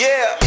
Yeah.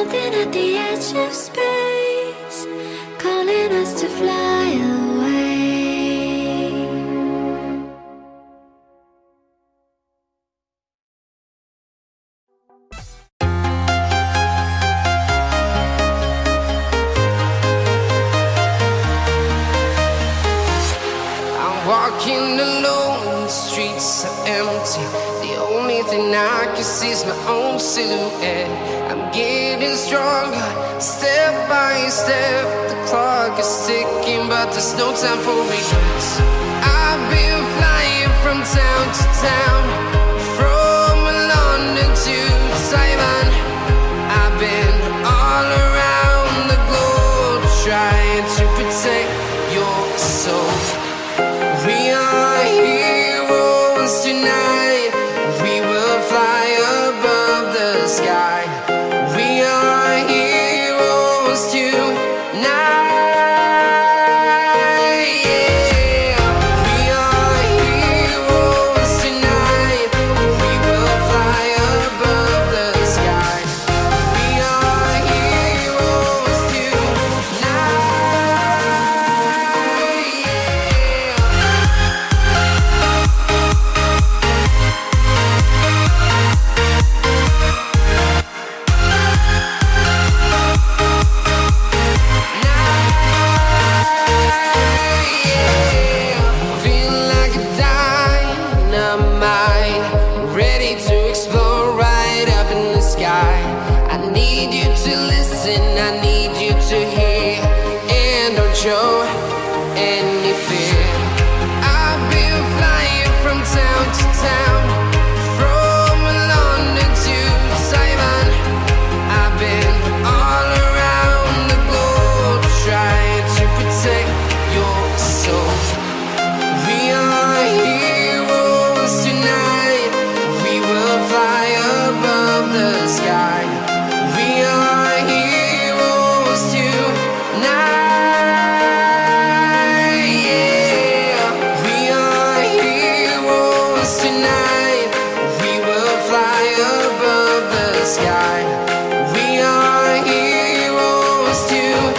something at the edge of space, calling us to fly away. I'm walking alone, the streets are empty. The only thing I can see is my own silhouette. I'm getting stronger, step by step. The clock is ticking, but there's no time for regrets. I've been flying from town to town, from London to Taiwan. I've been all around the globe, trying to protect your soul. We are heroes tonight. We will fly above the sky. We are heroes tonight. Yeah. We are heroes tonight. We will fly above the sky. We are heroes tonight. Yeah. Feel like a dynamite, ready to explode right up in the sky. I need you to listen, I need you to hear, and don't show any fear. I've been flying from town to town, from London to Taiwan. I've been all around the globe, trying to protect your soul. We are heroes tonight. We will fly above the sky. We are heroes tonight. Yeah. We are heroes tonight. We will fly above the sky. We are heroes tonight.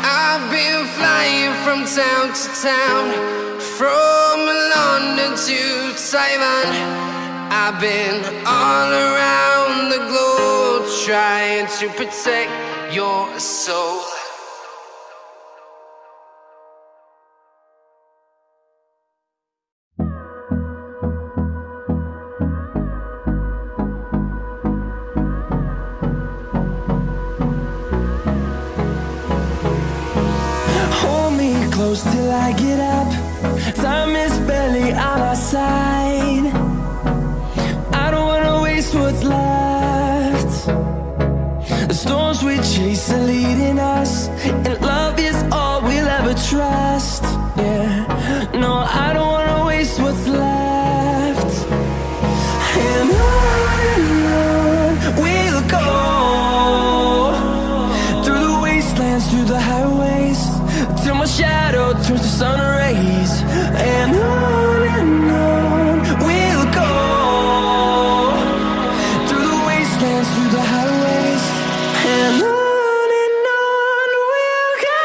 I've been flying from town to town, from London to Taiwan. I've been all around the globe, trying to protect your soul. Hold me close till I get up. Time is barely on our side. I don't wanna waste what's left. The storms we chase are leading us, and love is all we'll ever trust. Yeah, no, I don't wanna waste what's left. And on we'll go, through the wastelands, through the highways, till my shadow turns to sun rays. And on we'll go, through the wastelands, through the highways. And on we'll go.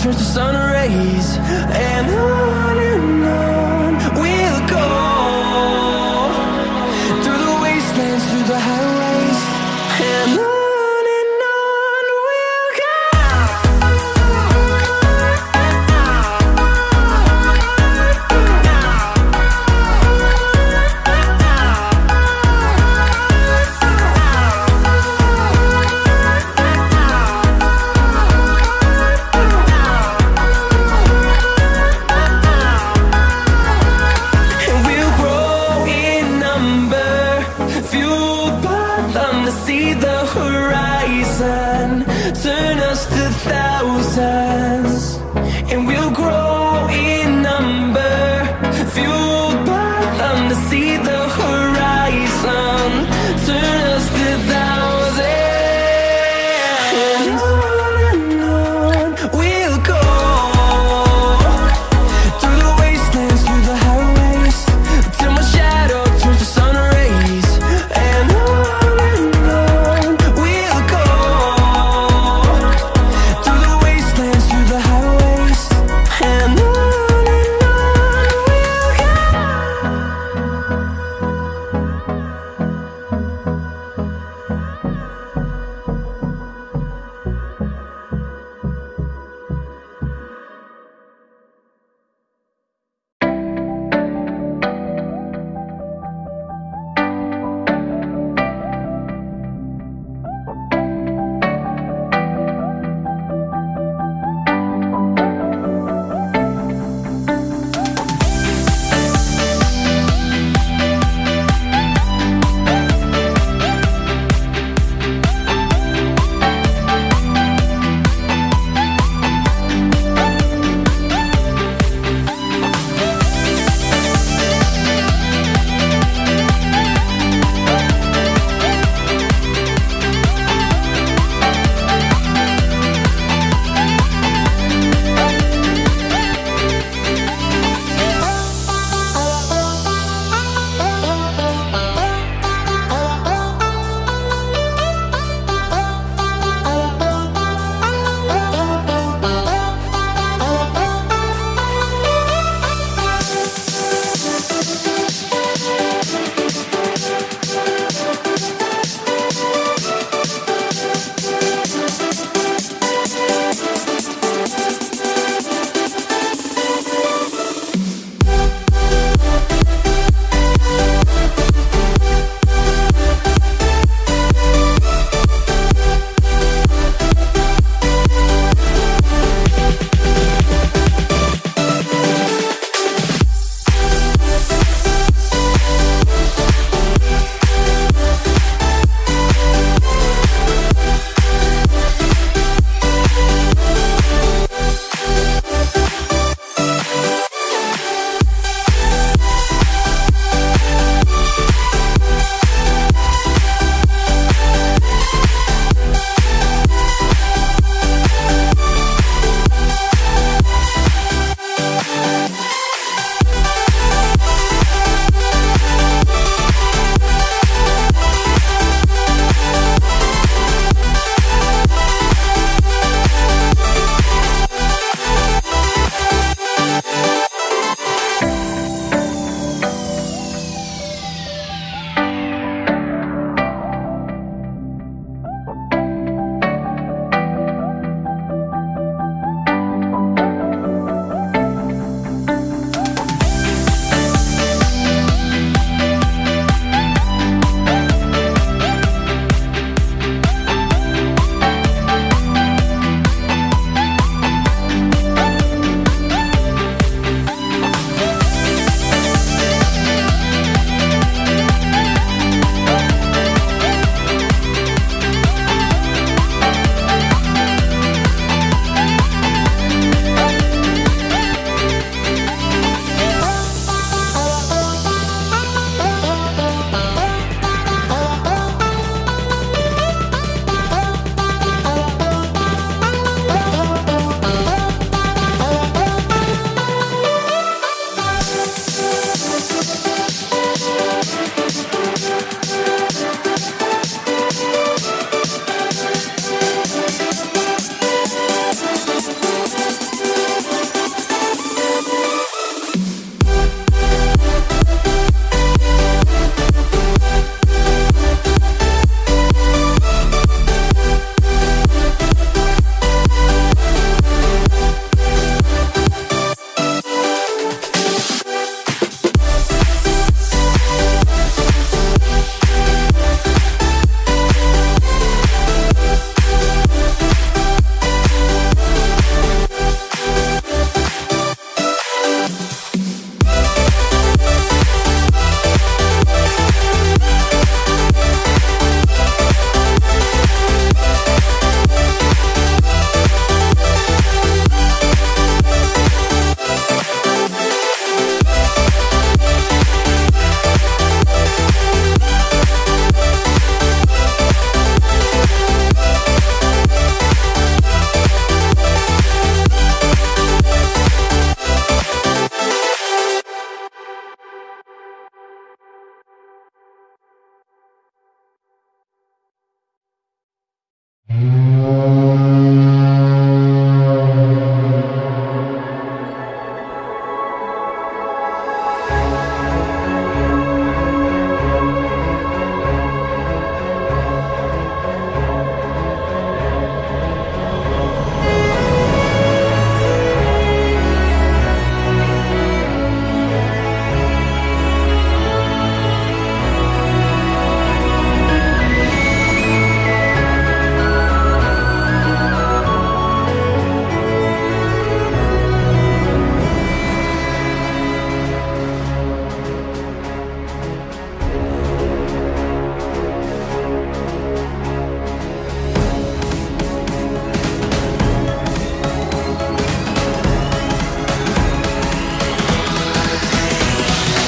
turns to sun rays, and on we'll go through the wastelands, through the highways, and on we'll go. And we'll grow in number, fueled by them to see the horizon, turn us to thousands, and we'll grow